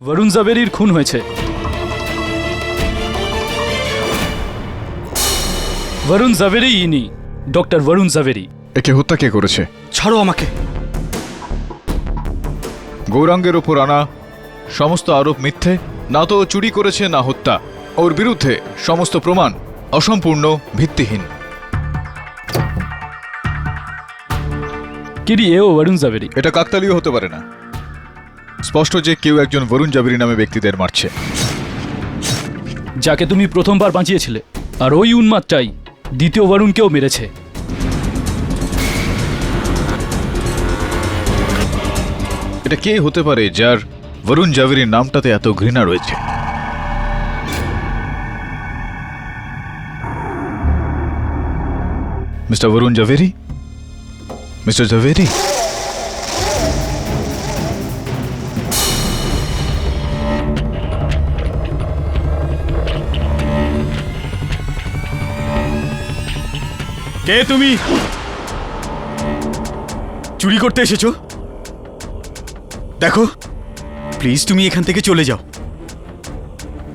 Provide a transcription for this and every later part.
বরুণ জাভেরির খুন হয়েছে। বরুণ জাভেরি ইনি ডক্টর বরুণ জাভেরি। একে হত্যা কে করেছে? ছাড়ো আমাকে। গৌরাঙ্গের ওপর আনা সমস্ত আরোপ মিথ্যে, না তো চুরি করেছে না হত্যা। ওর বিরুদ্ধে সমস্ত প্রমাণ অসম্পূর্ণ, ভিত্তিহীন। কিরি এও বরুণ জাভেরি। এটা কাকতালীয় হতে পারে না। স্পষ্ট যে কেউ একজন বরুণ জাভেরি নামে ব্যক্তিদের মারছে। যাকে তুমি প্রথমবার বাঁচিয়েছিলে, আর ওই উন্মাদটাই দ্বিতীয় বরুণকেও মেরেছে। এটা কে হতে পারে যার বরুণ জাভেরির নামটাতে এত ঘৃণা রয়েছে? মিস্টার বরুণ জাভেরি, মিস্টার জাভেরি, কে তুমি? চুরি করতে এসেছো? দেখো প্লিজ তুমি এখান থেকে চলে যাও।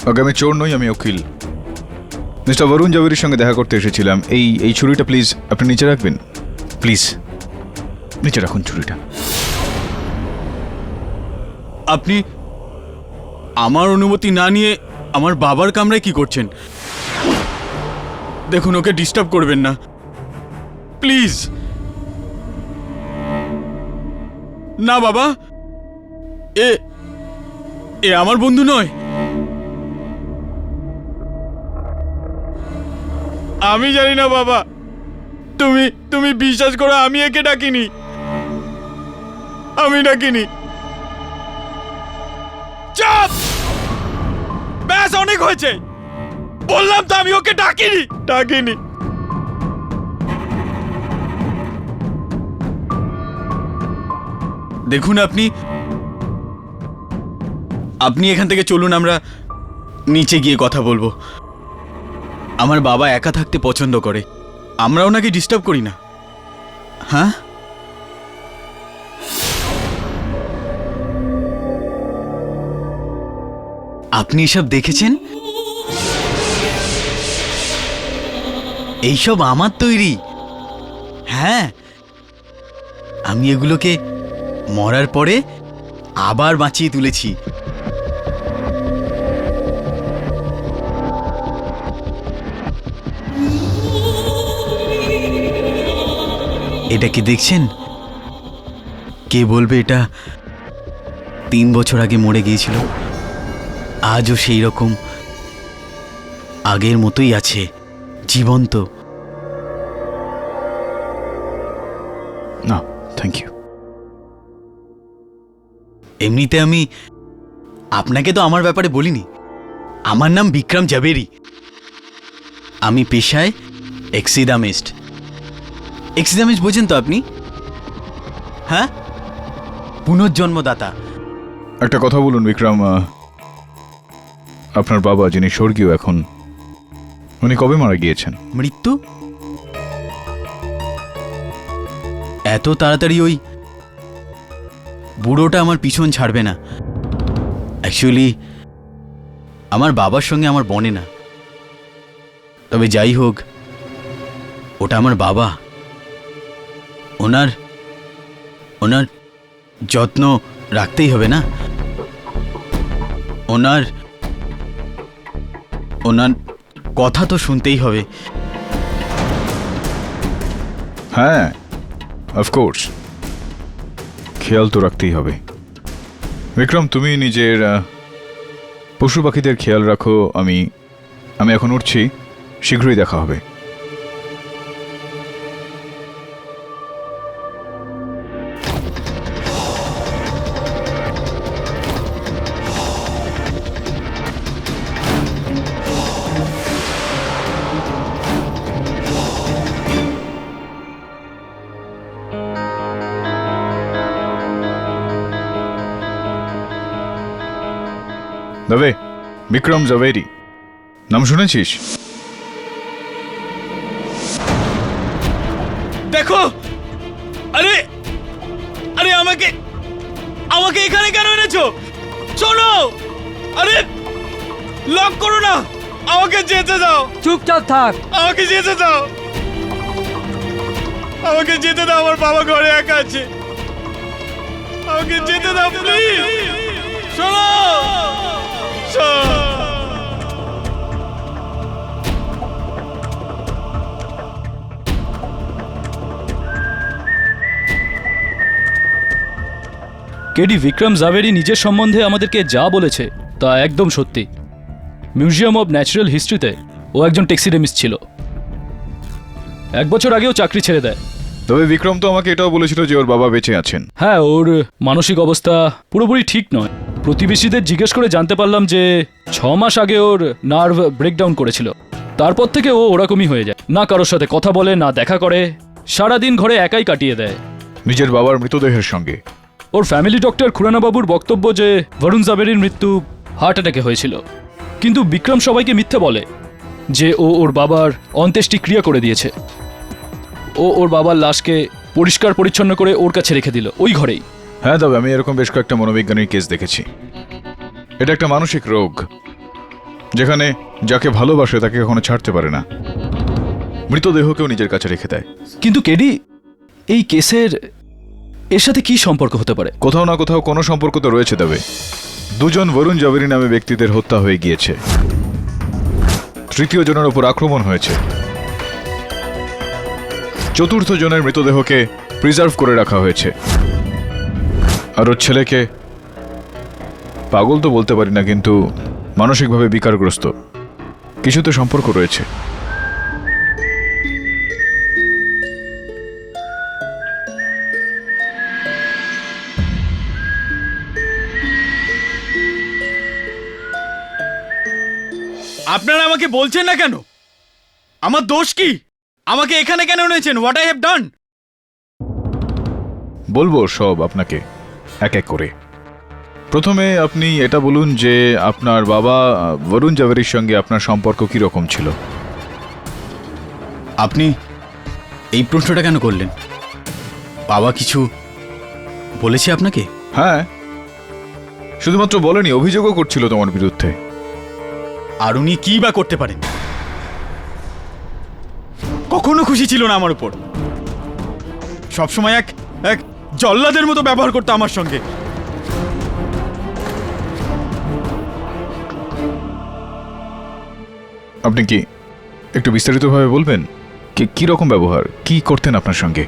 আগে আমি চোর নই, আমি উকিল। মিস্টার বরুণ জাভেরির সঙ্গে দেখা করতে এসেছিলাম। এই ছুরিটা প্লিজ আপনি নিচে রাখবেন। প্লিজ নিচে রাখুন ছুরিটা। আপনি আমার অনুমতি না নিয়ে আমার বাবার কামরায় কি করছেন? দেখুন ওকে ডিস্টার্ব করবেন না প্লিজ। না বাবা, এ এ আমার বন্ধু নয়। আমি জানি না বাবা, তুমি বিশ্বাস করো আমি একে ডাকিনি, আমি ডাকিনি। চাপ! ব্যাস অনেক হয়েছে, বললাম তো আমি ওকে ডাকিনি। দেখুন আপনি এখান থেকে চলুন, আমরা নিচে গিয়ে কথা বলবো। আমার বাবা একা থাকতে পছন্দ করে, আমরা ওনাকে ডিস্টার্ব করি না। হ্যাঁ, আপনি এসব দেখেছেন? এইসব আমার তৈরি। হ্যাঁ, আমি এগুলোকে মরার পরে আবার বাঁচিয়ে তুলেছি। এটা কি দেখছেন? কে বলবে এটা 3 বছর আগে মরে গিয়েছিল, আজও সেই রকম আগের মতোই আছে, জীবন্ত। না, থ্যাংক ইউ। এমনিতে আমি আপনাকে তো আমার ব্যাপারে বলিনি। আমার নাম বিক্রম জাভেরি। আমি পেশায় এক্সিডামিস্ট। এক্সিডামিস্ট বোঝেন তো আপনি? হ্যাঁ, পুনর্জন্মদাতা। একটা কথা বলুন বিক্রম, আপনার বাবা যিনি স্বর্গীয় এখন, উনি কবে মারা গিয়েছেন? মৃত্যু? এত তাড়াতাড়ি ওই বুড়োটা আমার পিছন ছাড়বে না। অ্যাকচুয়ালি আমার বাবার সঙ্গে আমার বনে না, তবে যাই হোক ওটা আমার বাবা। ওনার যত্ন রাখতেই হবে না। ওনার কথা তো শুনতেই হবে। হ্যাঁ, অফকোর্স, খেয়াল তো রাখতেই হবে। বিক্রম, তুমি নিজের পশু পাখিদের খেয়াল রাখো। আমি এখন উঠছি, শীঘ্রই দেখা হবে। দবে, বিক্রম জাভেরি নাম শুনেছিস? দেখো, আরে আরে আমাকে এখানে কেন এনেছো? শোনো, আরে লক করো না, আমাকে যেতে দাও, চুপচাপ থাক। আমাকে যেতে দাও, আমাকে যেতে দাও, আমার বাবা ঘরে একা আছে, আমাকে যেতে দাও প্লিজ। শোনো, কেডি বিক্রম জাভেরি নিজের সম্বন্ধে আমাদেরকে যা বলেছে তা একদম সত্যি। মিউজিয়াম অব ন্যাচারাল হিস্ট্রিতে ও একজন ট্যাক্সিডেমিস্ট ছিল। 1 বছর আগেও চাকরি ছেড়ে দেয়। তবে বিক্রম তো আমাকে এটাও বলেছিল যে ওর বাবা বেঁচে আছেন। হ্যাঁ, ওর মানসিক অবস্থা পুরোপুরি ঠিক নয়। প্রতিবেশীদের জিজ্ঞেস করে জানতে পারলাম যে 6 মাস আগে ওর নার্ভ ব্রেকডাউন করেছিল। তারপর থেকে ও ওরকমই হয়ে যায়, না কারোর সাথে কথা বলে, না দেখা করে, সারাদিন ঘরে একাই কাটিয়ে দেয়। নিজের বাবার মৃতদেহের সঙ্গে। ওর ফ্যামিলি ডক্টর খুরানাবাবুর বক্তব্য যে বরুণ জাভেরির মৃত্যু হার্ট অ্যাটাকে হয়েছিল, কিন্তু বিক্রম সবাইকে মিথ্যে বলে যে ও ওর বাবার অন্ত্যেষ্টিক্রিয়া করে দিয়েছে। ও ওর বাবার লাশকে পরিষ্কার পরিচ্ছন্ন করে ওর কাছে রেখে দিল, ওই ঘরেই। হ্যাঁ, তবে আমি এরকম বেশ কয়েকটা মনোবিজ্ঞানীর কেস দেখেছি। এটা একটা মানসিক রোগ, যেখানে যাকে ভালোবাসে তাকে কখনো ছাড়তে পারে না, মৃতদেহকেও নিজের কাছে রেখে দেয়। কিন্তু কেডি, এই কেসের এর সাথে কি সম্পর্ক হতে পারে? কোথাও না কোথাও কোনো সম্পর্ক তো রয়েছে। তবে 2 জন বরুণ জাভেরি নামে ব্যক্তিদের হত্যা হয়ে গিয়েছে, 3য় জনের উপর আক্রমণ হয়েছে, 4র্থ জনের মৃতদেহকে প্রিজার্ভ করে রাখা হয়েছে, আর ওর ছেলেকে পাগল তো বলতে পারি না, কিন্তু মানসিকভাবে বিকারগ্রস্ত। কিছু তো সম্পর্ক রয়েছে। আপনারা আমাকে বলছেন না কেন? আমার দোষ কি? আমাকে এখানে কেন এনেছেন? What I have done? বলবো সব আপনাকে এক এক করে। প্রথমে আপনি এটা বলুন যে আপনার বাবা বরুণ জাভেরির সঙ্গে আপনার সম্পর্ক কি রকম ছিল? আপনি এই প্রশ্নটা কেন করলেন? বাবা কিছু বলেছে আপনাকে? হ্যাঁ, শুধুমাত্র বলেনি, অভিযোগও করছিল তোমার বিরুদ্ধে। আর উনি কি বা করতে পারেন? কখনো খুশি ছিল না আমার উপর, সবসময় এক এক জল্লাদের মতো ব্যবহার করতো আমার সঙ্গে। আপনি কি একটু বিস্তারিতভাবে বলবেন কি রকম ব্যবহার, কি করতেন আপনার সঙ্গে?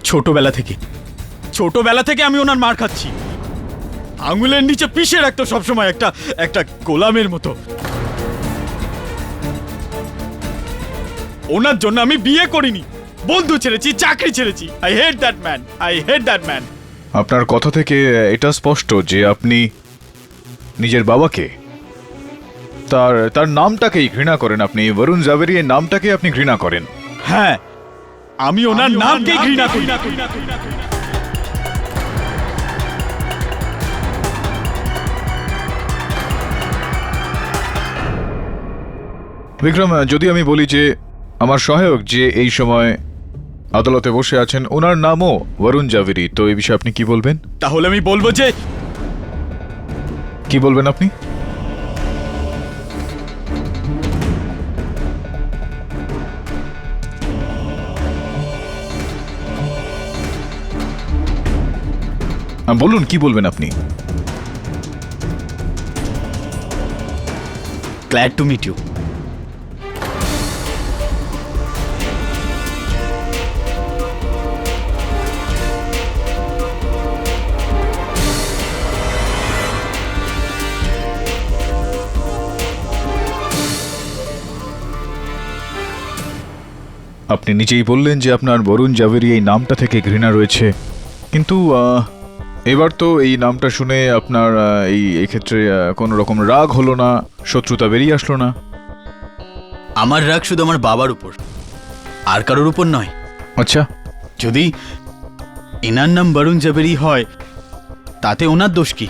ছোটবেলা থেকে আমি ওনার মার খাচ্ছি। আঙুলের নিচে পিষে রাখতো সবসময়, একটা গোলামের মতো। ওনার জন্য আমি বিয়ে করিনি, বন্ধু ছেড়েছি, চাকরি ছেড়েছি। I hate that man. আপনার কথা থেকে এটা স্পষ্ট যে আপনি নিজের বাবাকে, তার নামটাকেই ঘৃণা করেন। আপনি বরুণ জাভেরি এর নামটাকে আপনি ঘৃণা করেন। হ্যাঁ, আমি ওনার নামকে ঘৃণা করি। বিক্রম, যদি আমি বলি যে আমার সহায়ক যে এই সময় আদালতে বসে আছেন, ওনার নামও বরুণ জাভেরি, তো এই বিষয়ে আপনি কি বলবেন? তাহলে আমি বলবো যে, কি বলবেন আপনি? বলুন, কি বলবেন আপনি? Glad to meet you. আপনি নিজেই বললেন যে আপনার বরুণ জাভেরি এই নামটা থেকে ঘৃণা রয়েছে, কিন্তু এবার তো এই নামটা শুনে আপনার এই ক্ষেত্রে কোনো রকম রাগ হলো না, শত্রুতা বেরিয়ে আসলো না? আমার রাগ শুধু আমার বাবার উপর, আর কারোর উপর নয়। আচ্ছা, যদি এনার নাম বরুণ জাভেরি হয় তাতে ওনার দোষ কি?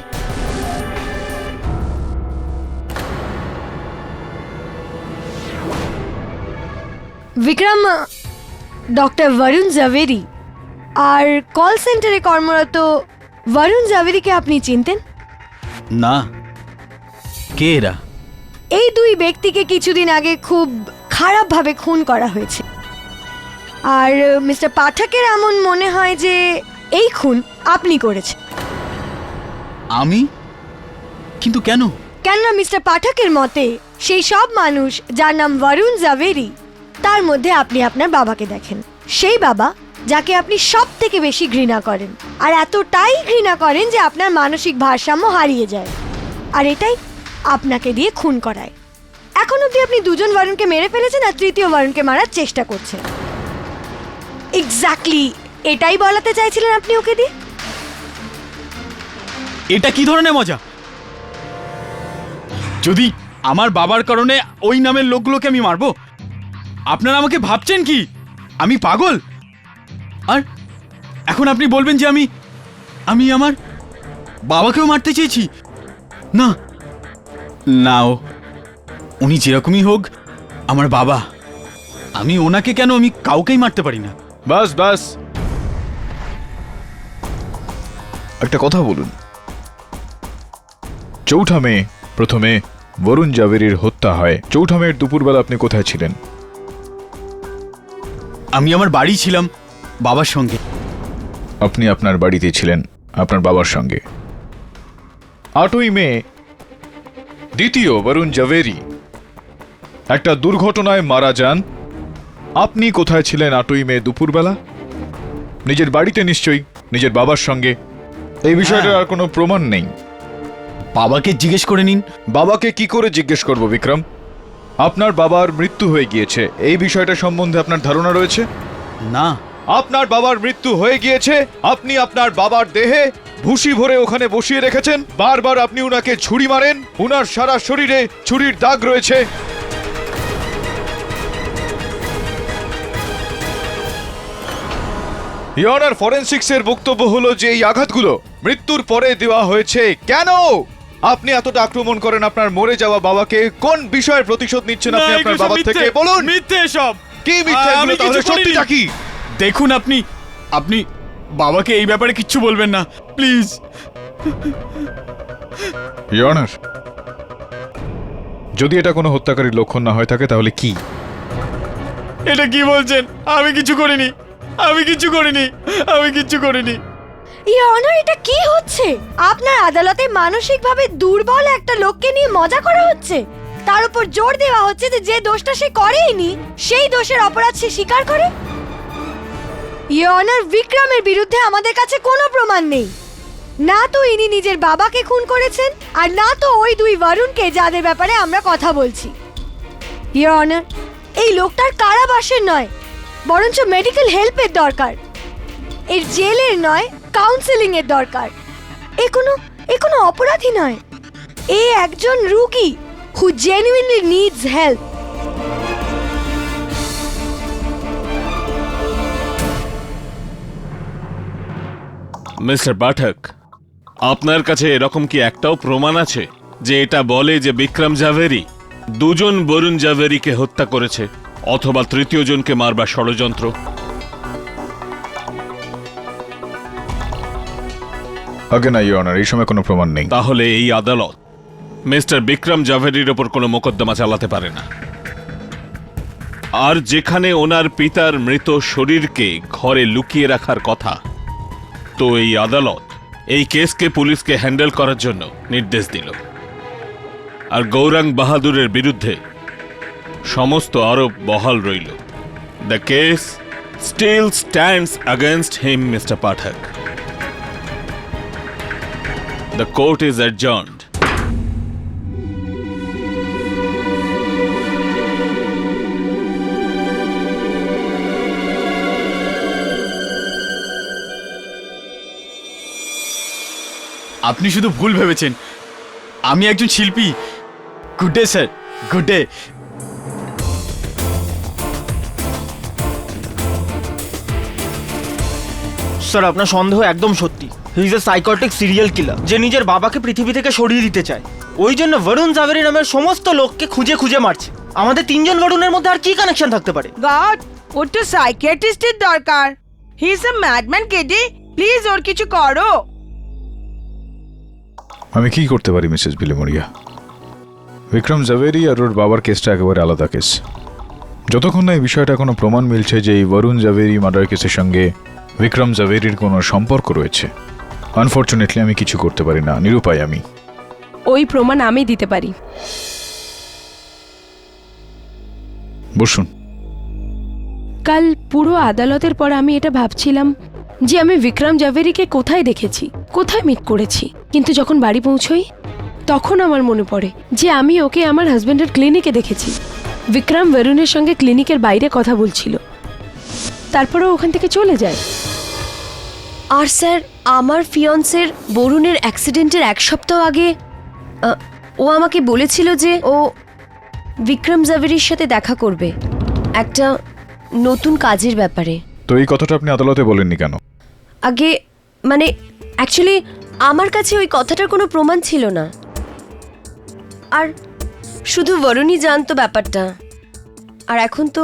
বিক্রম, ডক্টর বরুণ জাভেরি আর কল সেন্টারে কর্মরত বরুণ জাভেরিকে আপনি চিনতেন? না, কে এরা? এই দুই ব্যক্তিকে কিছুদিন আগে খুব খারাপভাবে খুন করা হয়েছে, আর মিস্টার পাঠকের এমন মনে হয় যে এই খুন আপনি করেছেন। আমি? কিন্তু কেন? কেননা মিস্টার পাঠকের মতে সেই সব মানুষ যার নাম বরুণ জাভেরি, তার মধ্যে আপনি আপনার বাবাকে দেখেন, সেই বাবা যাকে আপনি সব থেকে বেশি ঘৃণা করেন, আর এতটাই ঘৃণা করেন যে আপনার মানসিক ভারসাম্য হারিয়ে যায়, আর এটাই আপনাকে দিয়ে খুন করায়। এখন অবধি আপনি দুজন বরুণকে মেরে ফেলেছেন আর তৃতীয় বরুণকে মারার চেষ্টা করছেন। এক্স্যাক্টলি এটাই বলাতে চাইছিলেন আপনি ওকে দিয়ে? এটা কি ধরনের মজা? যদি আমার বাবার কারণে ওই নামের লোকগুলোকে আমি মারবো, আপনারা আমাকে ভাবছেন কি আমি পাগল? আর এখন আপনি বলবেন যে আমি আমার বাবাকেও মারতে চেয়েছি? না না, উনি যেরকমই হোক আমার বাবা, আমি ওনাকে কেন আমি কাউকেই মারতে পারি না। বাস বাস, একটা কথা বলুন। চৌঠা মে প্রথমে বরুণ জাভেরির হত্যা হয়। চৌঠা মেয়ের দুপুরবেলা আপনি কোথায় ছিলেন? আমি আমার বাড়ি ছিলাম বাবার সঙ্গে। আপনি আপনার বাড়িতে ছিলেন আপনার বাবার সঙ্গে। 8ই মে দ্বিতীয় বরুণ জাভেরি একটা দুর্ঘটনায় মারা যান। আপনি কোথায় ছিলেন 8ই মে দুপুরবেলা? নিজের বাড়িতে নিশ্চয়ই, নিজের বাবার সঙ্গে। এই বিষয়টার আর কোনো প্রমাণ নেই। বাবাকে জিজ্ঞেস করে নিন। বাবাকে কি করে জিজ্ঞেস করব বিক্রম? আপনার বাবার মৃত্যু হয়ে গিয়েছে, এই বিষয়টা সম্বন্ধে আপনার ধারণা রয়েছে? না, আপনার বাবার মৃত্যু হয়ে গিয়েছে, আপনি আপনার বাবার দেহে ভুসি ভরে ওখানে বসিয়ে রেখেছেন। বারবার আপনি উনাকে ছুরি মারেন, উনার সারা শরীরে ছুরির দাগ রয়েছে। ইয়নার ফরেনসিক্সের বক্তব্য হলো যে এই আঘাতগুলো মৃত্যুর পরে দেওয়া হয়েছে। কেন আপনি এতটা আক্রমণ করেন আপনার মরে যাওয়া বাবাকে? কোন বিষয়ের প্রতিশোধ নিচ্ছেন আপনি আপনার বাবার থেকে? বলুন মিথ্যে সব। কি মিথ্যা? এগুলো তাহলে সত্যিটা কি? দেখুন, আপনি বাবাকে এই ব্যাপারে কিচ্ছু বলবেন না, প্লিজ। ইয়নার, যদি এটা কোনো হত্যাকারীর লক্ষণ না হয়ে থাকে তাহলে কি? এটা কি বলছেন? আমি কিছু করিনি, আমি কিছু করিনি, আমি কিছু করিনি। ইয়নার, এটা কি হচ্ছে? আপনার আদালতে মানসিকভাবে দুর্বল একটা লোককে নিয়ে মজা করা হচ্ছে, তার উপর জোর দেওয়া হচ্ছে যে যে দোষটা সে করেইনি সেই দোষের অপরাধ সে স্বীকার করে। ইয়নার, বিক্রমের বিরুদ্ধে আমাদের কাছে কোনো প্রমাণ নেই। না তো ইনি নিজের বাবাকে খুন করেছেন, আর না তো ওই দুই বরুণকে যাদের ব্যাপারে আমরা কথা বলছি। ইয়নার, এই লোকটার কারাবাসের নয়, বরঞ্চ মেডিকেল হেল্পের দরকার। এর জেলের নয়, কাউন্সেলিং এর দরকার। এ কোনো অপরাধী নয়, এ একজন রোগী হু জেনুইনলি নিডস হেল্প। মিস্টার পাঠক, আপনার কাছে এরকম কি একটাও প্রমাণ আছে যে এটা বলে যে বিক্রম জাভেরি দুজন বরুণ জাভেরিকে হত্যা করেছে অথবা তৃতীয় জনকে মারবার ষড়যন্ত্র? আগে না ইয়নার, এই সময় কোনো প্রমাণ নেই। তাহলে এই আদালত মিস্টার বিক্রম জাভেরির ওপর কোনো মোকদ্দমা চালাতে পারে না। আর যেখানে ওনার পিতার মৃত শরীরকে ঘরে লুকিয়ে রাখার কথা, তো এই আদালত এই কেসকে পুলিশকে হ্যান্ডেল করার জন্য নির্দেশ দিল। আর গৌরাঙ্গ বাহাদুরের বিরুদ্ধে সমস্ত আরোপ বহাল রইল। The case still stands against him, Mr. Pathak. The court is adjourned. আপনি শুধু ভুল ভেবেছেন, আমি একজন শিল্পী। Good day sir, good day. Sir, আপনার সন্দেহ একদম সত্যি। হি is A psychotic serial killer যে নিজের বাবাকে পৃথিবী থেকে সরিয়ে দিতে চায়। ওই জন্য বরুণ জাভেরি নামের সমস্ত লোককে খুঁজে খুঁজে মারছে। আমাদের তিনজন বরুণের মধ্যে আর কি কানেকশন থাকতে পারে? গড, ওর তো সাইকিয়াট্রিস্টের দরকার। He is a madman KD, please ওর কিছু করো। আমি কি করতে পারি মিসেস বিলেমরিয়া? বিক্রম জাভেরি আর ওর বাবার কেসটা একেবারে আলাদা কেস। যতক্ষণ না এই বিষয়টা কোনো প্রমাণ মিলছে যে এই বরুণ জাভেরি মার্ডার কেসের সঙ্গে বিক্রম জাভেরির কোনো সম্পর্ক রয়েছে, আনফর্চুনেটলি আমি কিছু করতে পারি না, নিরুপায় আমি। ওই প্রমাণ আমি দিতে পারি। বসুন। কাল পুরো আদালতের পর আমি এটা ভাবছিলাম যে আমি বিক্রম জাভেরিকে কোথায় দেখেছি, কোথায় মিট করেছি। কিন্তু যখন বাড়ি পৌঁছই তখন আমার মনে পড়ে যে আমি ওকে আমার হাজবেন্ডের ক্লিনিকে দেখেছি। বিক্রম বরুণের সঙ্গে ক্লিনিকের বাইরে কথা বলছিল, তারপরে ওখান থেকে চলে যায়। আর স্যার, আমার ফিয়ন্সের বরুণের অ্যাক্সিডেন্টের 1 সপ্তাহ আগে ও আমাকে বলেছিল যে ও বিক্রম জাভেরির সাথে দেখা করবে একটা নতুন কাজের ব্যাপারে। তো এই কথাটা আপনি আদালতে বলেননি কেন? আগে মানে অ্যাকচুয়ালি আমার কাছে ওই কথাটার কোনো প্রমাণ ছিল না, আর শুধু বরুণই জানতো ব্যাপারটা। আর এখন তো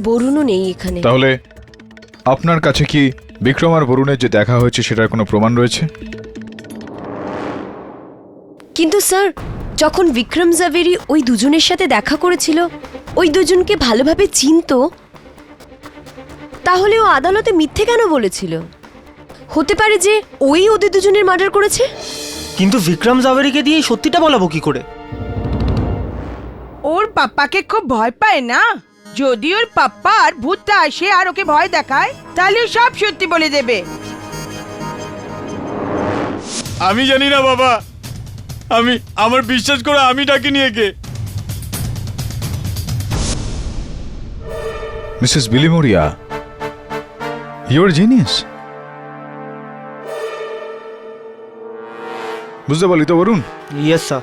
বরুণও নেই এখানে। তাহলে আপনার কাছে কি বিক্রম আর বরুণের যে দেখা হয়েছে সেটার কোনো প্রমাণ রয়েছে? কিন্তু স্যার, যখন বিক্রম জাভেরি ওই দুজনের সাথে দেখা করেছিল, ওই দুজনকে ভালোভাবে চিনতো, তাহলে ও আদালতে মিথ্যে কেন বলেছিল? হতে পারে যে ওই ওদের দুজনের মার্ডার করেছে। কিন্তু বিক্রম জাভেরিকে দিয়ে এই সত্যিটা বলাবো কি করে? ওর পাপ্পাকে খুব ভয় পায় না। যদি ওর পাপ্পা আর ভূতটা আসে আর ওকে ভয় দেখায়, তাহলে ও সব সত্যি বলে দেবে। আমি জানি না বাবা, আমার বিশ্বাস করে আমি ডাকিনি একে। Mrs Bilimoria, you're genius. বুঝতে পারলি তো Varun? Yes sir.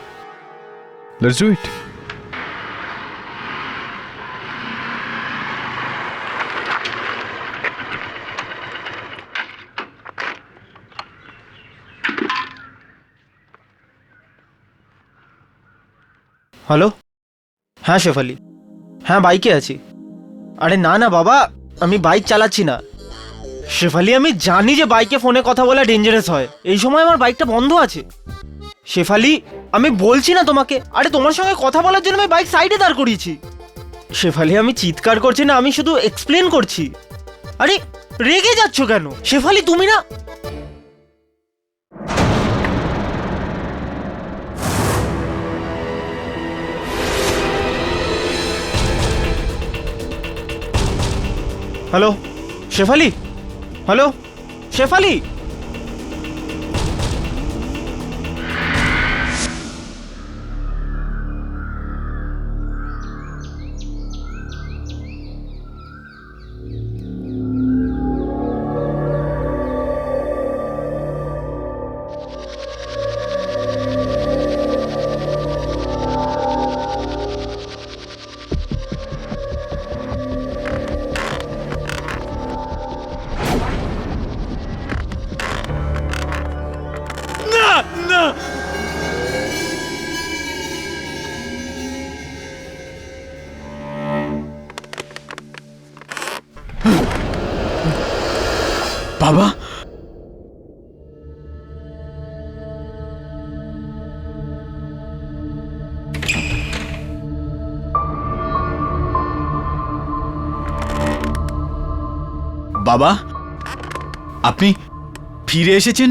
Let's do it. Hello, হ্যাঁ শেফালি, হ্যাঁ বাইকে আছি। আরে না না বাবা, আমি বাইক চালাচ্ছি না। শেফালি, আমি জানি যে বাইকে ফোনে কথা বলা ডেঞ্জারাস হয়। এই সময় আমার বাইকটা বন্ধ আছে। শেফালি, আমি বলছি না তোমাকে, আরে তোমার সঙ্গে কথা বলার জন্য আমি বাইক সাইডে দাঁড় করিয়েছি। শেফালি, আমি চিৎকার করছি না, আমি শুধু এক্সপ্লেন করছি। আরে রেগে যাচ্ছ কেন শেফালি? তুমি না হ্যালো শেফালি, হ্যালো শেফালি। বাবা, বাবা, আপনি ফিরে এসেছেন?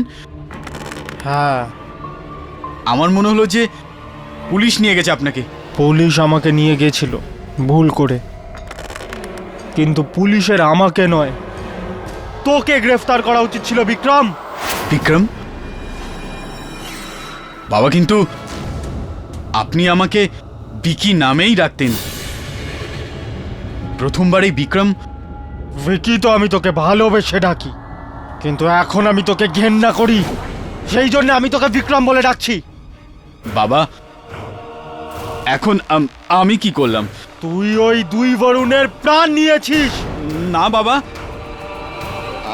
হ্যাঁ, আমার মনে হলো যে পুলিশ নিয়ে গেছে আপনাকে। পুলিশ আমাকে নিয়ে গেছিল ভুল করে, কিন্তু পুলিশের আমাকে নয়, তোকে গ্রেফতার করা উচিত ছিল বিক্রম। বিক্রম? বাবা, কিন্তু আপনি আমাকে বিকি নামেই ডাকতেন। প্রথমবারেই বিক্রম। ভিকি তো আমি তোকে ভালোবেসে ডাকি, কিন্তু এখন আমি তোকে ঘেন্না করি, সেই জন্য আমি তোকে বিক্রম বলে ডাকছি। বাবা, এখন আমি কি করলাম? তুই ওই 2 বরুণের প্রাণ নিয়েছিস। না বাবা,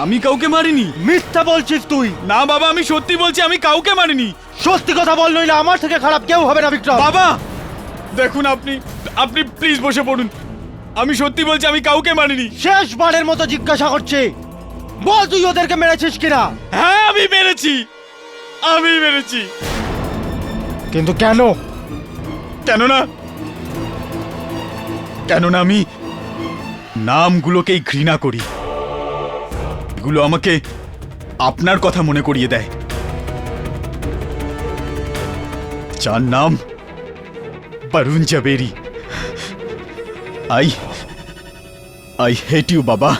আমি কাউকে মারিনি। মিথ্যা বলছিস তুই। না বাবা, আমি সত্যি বলছি, আমি কাউকে মারিনি। সত্যি কথা বল, নইলে আমার থেকে খারাপ কেউ হবে না বিক্রম। বাবা দেখুন, আপনি প্লিজ বসে পড়ুন। আমি সত্যি বলছি, আমি কাউকে মারিনি। শেষবারের মতো জিজ্ঞাসা করছি, বল তুই ওদেরকে মেরেছিস কিনা? হ্যাঁ, আমি মেরেছি। কিন্তু কেন? কেননা আমি নামগুলোকেই ঘৃণা করি। এগুলো আমাকে আপনার কথা মনে করিয়ে দেয়, যার নাম Varun Javeri. I hate you বাবা।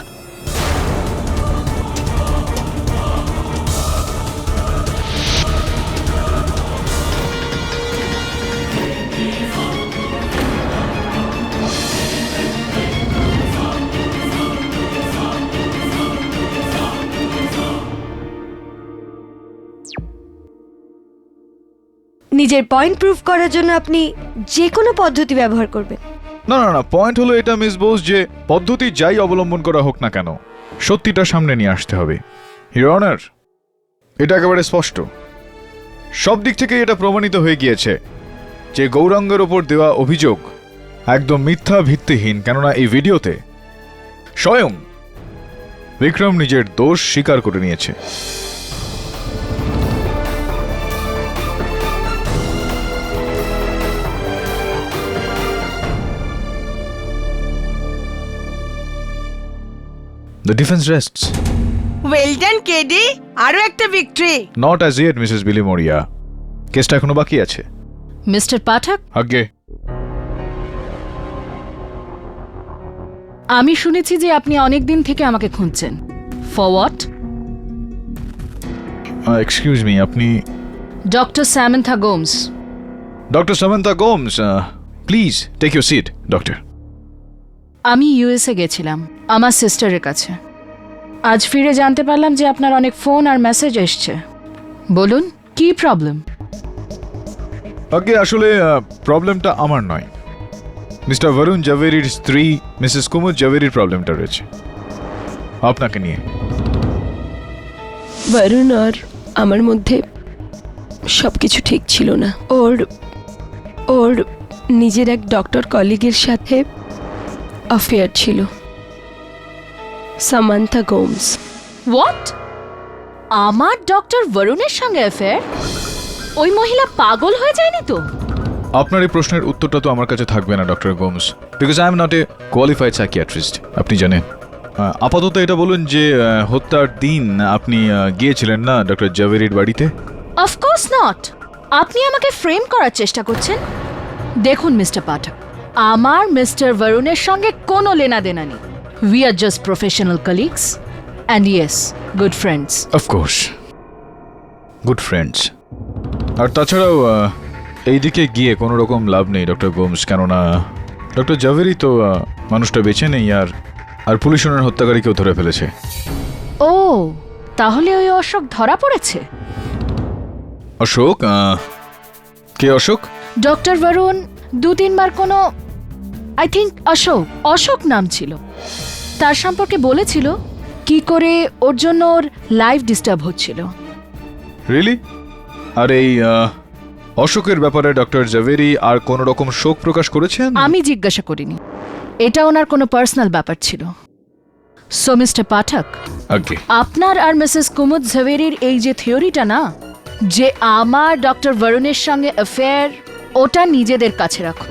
নিজের পয়েন্ট প্রুফ করার জন্য আপনি যে কোনো পদ্ধতি ব্যবহার করবেন। না না না, পয়েন্ট হলো এটা মিস বোস যে পদ্ধতি যাই অবলম্বন করা হোক না কেন, সত্যিটা সামনে নিয়ে আসতে হবে। ইওর অনার, এটা একেবারে স্পষ্ট, সব দিক থেকে এটা প্রমাণিত হয়ে গিয়েছে যে গৌরাঙ্গের ওপর দেওয়া অভিযোগ একদম মিথ্যা, ভিত্তিহীন। কেননা এই ভিডিওতে স্বয়ং বিক্রম নিজের দোষ স্বীকার করে নিয়েছে। The defense rests. Well done KD, আরো একটা victory. Not as yet, Mrs. Billy Moria. কেসটা এখনো বাকি আছে। মিস্টার পাঠক, আগে আমি শুনেছি যে আপনি অনেক দিন থেকে আমাকে খুঁজছেন। For what? এক্সকিউজ মি, আপনি doctor Samantha Gomes. Doctor Samantha Gomes, please take your seat. Doctor, আমি ইউএসএ গেছিলাম আমার সিস্টারের কাছে। আজ ফিরে জানতে পারলাম যে আপনার অনেক ফোন আর মেসেজ এসছে। বলুন, কি প্রবলেম? আগে আসলে প্রবলেমটা আমার নয়, মিস্টার বরুণ জাভেরির স্ত্রী মিসেস কুমুদ জাভেরির প্রবলেমটা রয়েছে আপনাকে নিয়ে। বরুণ আর আমার মধ্যে সব কিছু ঠিক ছিল না। ওর নিজের এক ডক্টর কলিগের সাথে অ্যাফেয়ার ছিল, সামান্থা গোমস। হোয়াট? আমার ডক্টর বরুণের সঙ্গে অ্যাফেয়ার? ওই মহিলা পাগল হয়ে যায়নি তো? আপনার এই প্রশ্নের উত্তরটা তো আমার কাছে থাকবে না doctor Gomes, because I am not a qualified psychiatrist, আপনি জানেন। আপাতত এটা বলুন যে হত্যার দিন আপনি গিয়েছিলেন না ডক্টর জাভেরির বাড়িতে? Of course not. আপনি আমাকে ফ্রেম করার চেষ্টা করছেন। দেখুন মিস্টার পাঠক, আমার মিস্টার বরুণের সঙ্গে কোনো লেনাদেনা নেই। We are just professional colleagues and yes, good friends. Of course, good friends. আর তাছাড়াও এইদিকে গিয়ে কোনো রকম লাভ নেই ডক্টর গোমস, কেননা ডক্টর জাভেরি তো মানুষটা বেঁচে নেই, আর পুলিশ ওনার হত্যাকারীকেও ধরে ফেলেছে। ও, তাহলে ওই অশোক ধরা পড়েছে? অশোক? কে অশোক? ডক্টর বরুণ 2-3 বার কোনো, আই থিঙ্ক অশোক নাম ছিল, তার সম্পর্কে বলেছিল কি করে ওর জন্য ওর লাইফ ডিস্টার্ব হচ্ছিল। রিয়েলি? আর এই অশোকের ব্যাপারে ডক্টর জাভেরি আর কোনো রকম শোক প্রকাশ করেছেন? আমি জিজ্ঞাসা করিনি, এটা ওনার কোনো পার্সোনাল ব্যাপার ছিল। সো মিস্টার পাঠক, আগে আপনার আর মিসেস কুমুদ জাভেরির এই যে থিওরিটা না, যে আমার ডক্টর বরুণের সঙ্গে অ্যাফেয়ার, ওটা নিজেদের কাছে রাখুন।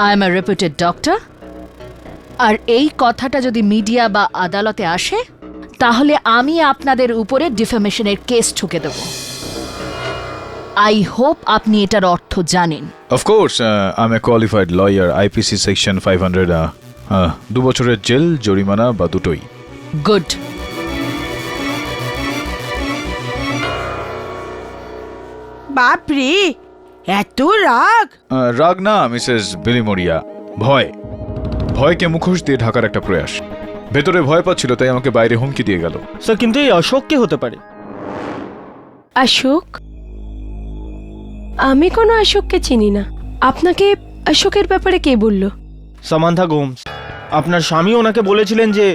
I am a reputed doctor, আর এই কথাটা যদি মিডিয়া বা আদালতে আসে তাহলে আমি আপনাদের উপরে ডিফেমেশনের কেস ঠুকে দেব। আই হোপ আপনি এটার অর্থ জানেন। Of course, I M A qualified lawyer, IPC section 500, 2 বছরের জেল, জরিমানা বা দুটোই। গুড। বাপরে, এত রাগ! রাগ না মিসেস বিলি মোরিয়া, ভয়কে মুখোশ দিয়ে ঢাকার একটা প্রয়াস। ভেতরে ভয় পাচ্ছিল, তাই আমাকে বাইরে হুমকি দিয়ে গেল। স্যার, কিন্তু এই অশোক কে হতে পারে? অশোক? আমি কোনো অশোককে চিনি না। আপনাকে অশোকের ব্যাপারে কে বলল? সামান্থা গোমস। আপনার স্বামী ওনাকে বলেছিলেন যে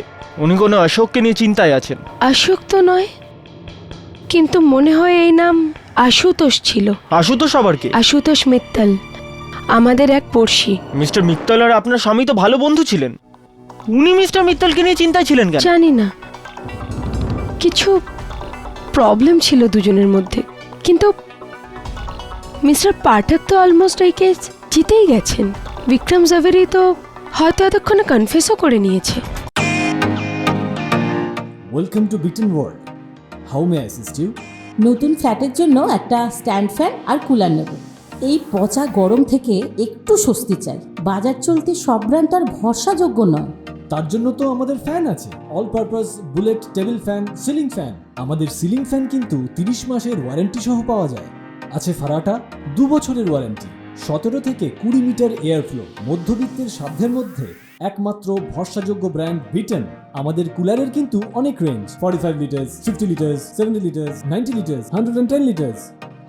উনি কোনো অশোককে নিয়ে চিন্তায় আছেন। অশোক তো নয়, কিন্তু মনে হয় এই নাম আশুতোষ ছিল। আশুতোষ আবার কে? আশুতোষ মিত্তল, আমাদের এক পড়শি। মিস্টার মিত্তল আর আপনার স্বামী তো ভালো বন্ধু ছিলেন, উনি মিস্টার মিত্তলকে নিয়ে চিন্তায় ছিলেন কেন? জানি না, কিছু প্রবলেম ছিল দুজনের মধ্যে, কিন্তু মিস্টার পাঠক তো অলমোস্ট এই কেস জিতেই গেছেন। বিক্রম জাভেরি তো হয়তো এতক্ষণে কনফেসও করে নিয়েছে। Welcome to beaten world. How may assist you? নতুন ফ্ল্যাটের জন্য একটা স্ট্যান্ড ফ্যান আর কুলার নেব। এই পচা গরম থেকে একটু স্বস্তি চাই। বাজার চলতে সব ব্র্যান্ড আর ভরসাযোগ্য নয়। তার জন্য তো আমাদের ফ্যান আছে, all purpose bullet table fan, ceiling fan. আমাদের সিলিং ফ্যান কিন্তু 30 মাসের ওয়ারেন্টি সহ পাওয়া যায়। আছে ফারাটা 2 বছরের ওয়ারেন্টি, 17 থেকে 20 মিটার এয়ার ফ্লো, মধ্যবিত্তের সাধ্যের মধ্যে একমাত্র ভরসাযোগ্য ব্র্যান্ড বিটেন। আমাদের কুলারের কিন্তু অনেক range, 45 litres, 50 litres, 70 litres, 90 litres, 110 litres.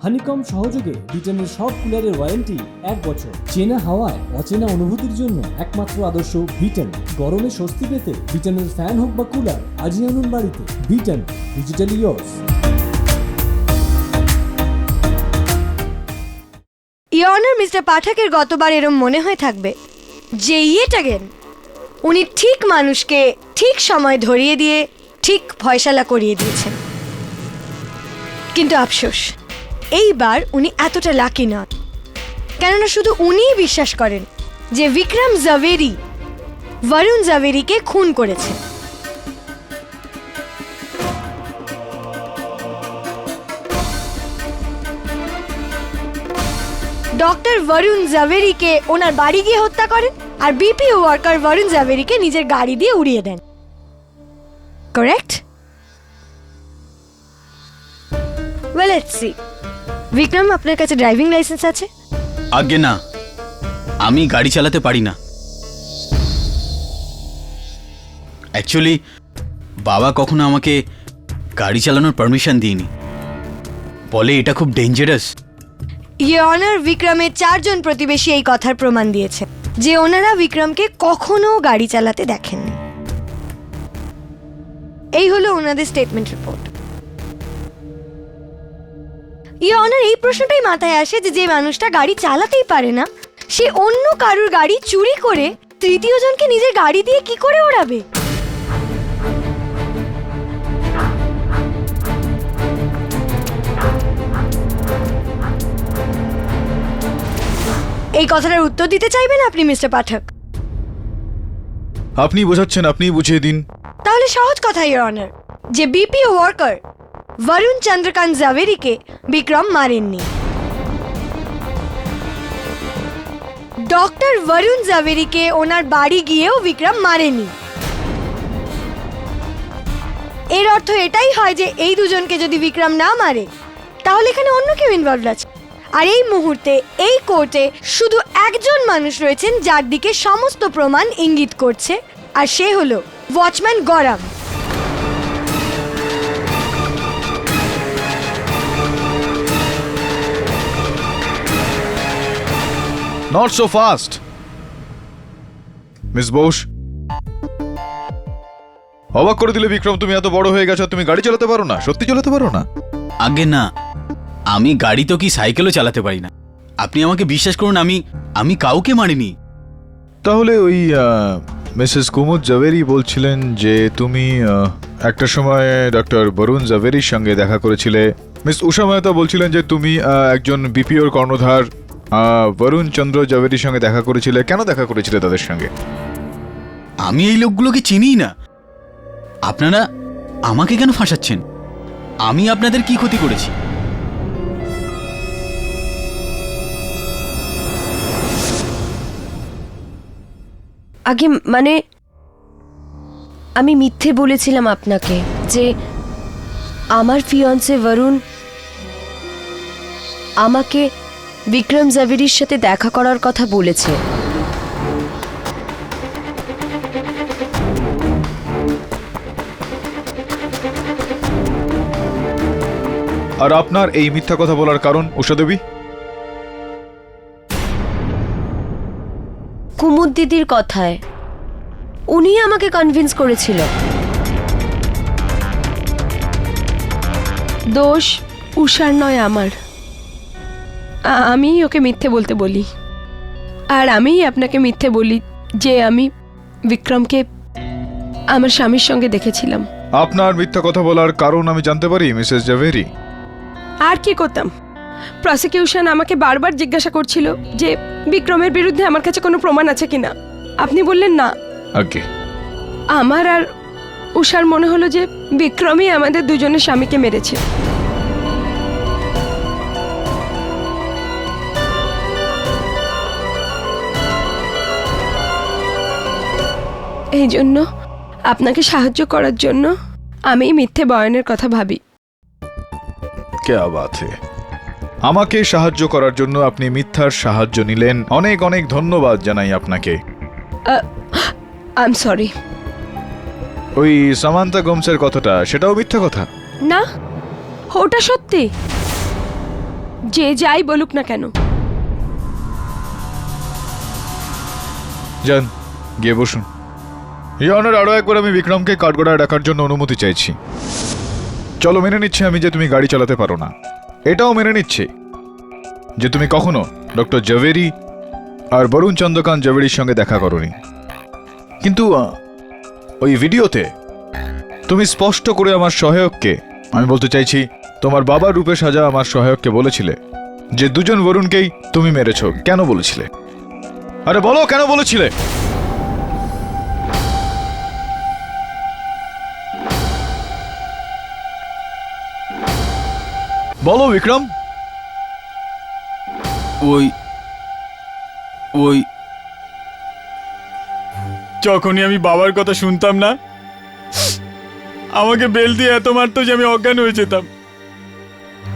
Honeycomb সহযোগে বিটেনের সব কুলারের ওয়ারেন্টি 1 বছর। চেনা হাওয়ায় অচেনা অনুভূতির জন্য একমাত্র আদর্শ বিটেন। গরমে স্বস্তি পেতে বিটেনের ফ্যান হোক বা কুলার আজই আনুন বাড়িতে। Beaten, digitally yours. Your honour, mister পাঠকের গতবার এরম মনে হয়ে থাকবে যে ইয়েটাগেন উনি ঠিক মানুষকে ঠিক সময় ধরিয়ে দিয়ে ঠিক ফয়সালা করিয়ে দিয়েছেন। কিন্তু আফসোস, এইবার উনি এতটা লাকি নন, কেননা শুধু উনিই বিশ্বাস করেন যে বিক্রম জাভেরি বরুণ জাভেরিকে খুন করেছে। ডক্টর বরুণ জাভেরিকে ওনার বাড়ি গিয়ে হত্যা করেন, আর বিপিও ওয়ার্কার বরুণ জাভেরিকে নিজের গাড়ি দিয়ে উড়িয়ে দেন। Correct? Well, let's see. Vikram, আপনার কাছে ড্রাইভিং লাইসেন্স আছে? আগে না, আমি গাড়ি চালাতে পারি না। অ্যাকচুয়ালি বাবা কখনো আমাকে গাড়ি চালানোর পারমিশন দিইনি, বলে এটা খুব ডেঞ্জারাস। ইয়োর অনার, বিক্রমের 4 জন প্রতিবেশী এই কথার প্রমাণ দিয়েছে যে ওনারা বিক্রমকে কখনো গাড়ি চালাতে দেখেননি। এই হলো ওনাদের স্টেটমেন্ট রিপোর্ট। ইয়োর অনার, এই প্রশ্নটাই মাথায় আসে যে যে মানুষটা গাড়ি চালাতেই পারে না, সে অন্য কারুর গাড়ি চুরি করে তৃতীয় জনকে নিজের গাড়ি দিয়ে কি করে ওড়াবে? এই কথাটার উত্তর দিতে চাইবেন আপনি, মিস্টার পাঠক? আপনি বোঝাচ্ছেন, আপনিই বুঝিয়ে দিন। তাহলে সহজ কথা ইয়োর অনার, যে বিপিও ওয়ার্কার বরুণ চন্দ্রকান্ত জাভেরিকে বিক্রম মারেননি। ডক্টর বরুণ জাভেরিকে ওনার বাড়ি গিয়েও বিক্রম মারেনি। এর অর্থ এটাই হয় যে এই দুজনকে যদি বিক্রম না মারে, তাহলে এখানে অন্য কেউ ইনভলভড আছে। আর এই মুহূর্তে এই কোর্টে শুধু একজন মানুষ রয়েছেন যার দিকে সমস্ত প্রমাণ ইঙ্গিত করছে, আর সে হলো ওয়াচম্যান গরম। Not so fast miss Bose. অবাক করে দিলে বিক্রম, তুমি এত বড় হয়ে গেছো, তুমি গাড়ি চালাতে পারো না? সত্যি চালাতে পারো না? আগে না, আমি গাড়ি তো কি সাইকেলও চালাতে পারি না। আপনি আমাকে বিশ্বাস করুন, আমি কাউকে মারিনি। তাহলে ওই মিসেস কুমুদ জাভেরি বলছিলেন যে তুমি একটা সময় ডক্টর বরুণ জাভেরির সঙ্গে দেখা করেছিলে। মিস উষা মেহতা বলছিলেন যে তুমি একজন বিপিওর কর্ণধার বরুণ চন্দ্র জাভেরির সঙ্গে দেখা করেছিলে। কেন দেখা করেছিলে তাদের সঙ্গে? আমি এই লোকগুলোকে চিনিই না। আপনারা আমাকে কেন ফাঁসাচ্ছেন? আমি আপনাদের কি ক্ষতি করেছি? আগে মানে আমি মিথ্যে বলেছিলাম আপনাকে যে আমার ফিয়ন্সে বরুণ আমাকে বিক্রম জাভেরির সাথে দেখা করার কথা বলেছে। আর আপনার এই মিথ্যা কথা বলার কারণ উষা দেবী? কুমুদ দিদির কথায় উনি আমাকে কনভিন্স করেছিল। দোষ উষার নয় আমার। আমি ওকে মিথ্যে বলতে বলি, আর আমিই আপনাকে মিথ্যে বলি যে আমি বিক্রমকে আমার স্বামীর সঙ্গে দেখেছিলাম। আপনার মিথ্যা কথা বলার কারণ আমি জানতে পারি মিসেস জাভেরি? আর কি করতাম, প্রসিকিউশন আমাকে বারবার জিজ্ঞাসা করছিল যে বিক্রমের বিরুদ্ধে আমার কাছে কোনো প্রমাণ আছে কিনা। আপনি বললেন না। আগে আমার আর উষার মনে হলো যে বিক্রমই আমাদের দুজনের স্বামীকে মেরেছে। এই জন্য আপনাকে সাহায্য করার জন্য আমি মিথ্যে বয়ানের কথা ভাবি। কে বাত হে, আমাকে সাহায্য করার জন্য আপনি মিথ্যার সাহায্য নিলেন, অনেক অনেক ধন্যবাদ জানাই আপনাকে। I am sorry. ওই সামান্তা গোমসের কথাটা, সেটাও মিথ্যা কথা? না, ওটা সত্যি। যে যাই বলুক না কেন। যান, গিয়ে বসুন। ইয়নের আরো একবার আমি বিক্রমকে কাঠগড়ায় রাখার জন্য অনুমতি চাইছি। চলো, মেনে নিচ্ছি আমি যে তুমি গাড়ি চালাতে পারো না, এটাও মেনে নিচ্ছি যে তুমি কখনো ডক্টর জাভেরি আর বরুণ চন্দ্রকান্ত জাভেরির সঙ্গে দেখা করোনি। কিন্তু ওই ভিডিওতে তুমি স্পষ্ট করে আমার সহায়ককে, আমি বলতে চাইছি তোমার বাবার রূপে সাজা আমার সহায়ককে বলেছিলে যে দুজন বরুণকেই তুমি মেরেছো। কেন বলেছিলে? আরে বলো, কেন বলেছিলে? বলো বিক্রম। ওই ওই যখনই আমি বাবার কথা শুনতাম না, আমাকে বেল দিয়ে এত মারতো যে আমি অজ্ঞান হয়ে যেতাম।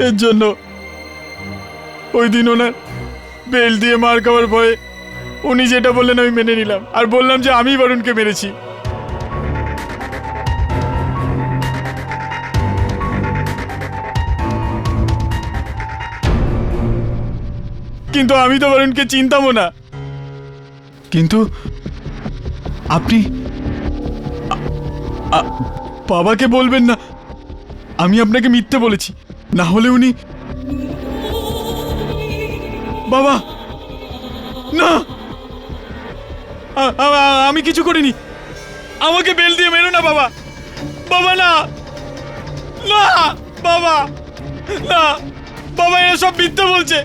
এর জন্য ওই দিন ওনার বেল দিয়ে মার খাওয়ার ভয়ে উনি যেটা বললেন আমি মেনে নিলাম, আর বললাম যে আমি বরুণকে মেরেছি। কিন্তু আমি তো বরুণকে চিনতামও না। কিন্তু আপনি বাবাকে বলবেন না আমি আপনাকে মিথ্যে বলেছি, না হলে উনি। বাবা না, আমি কিছু করিনি, আমাকে বেল দিয়ে মেরো না বাবা। বাবা না, না বাবা, না বাবা, এসব মিথ্যে বলছে।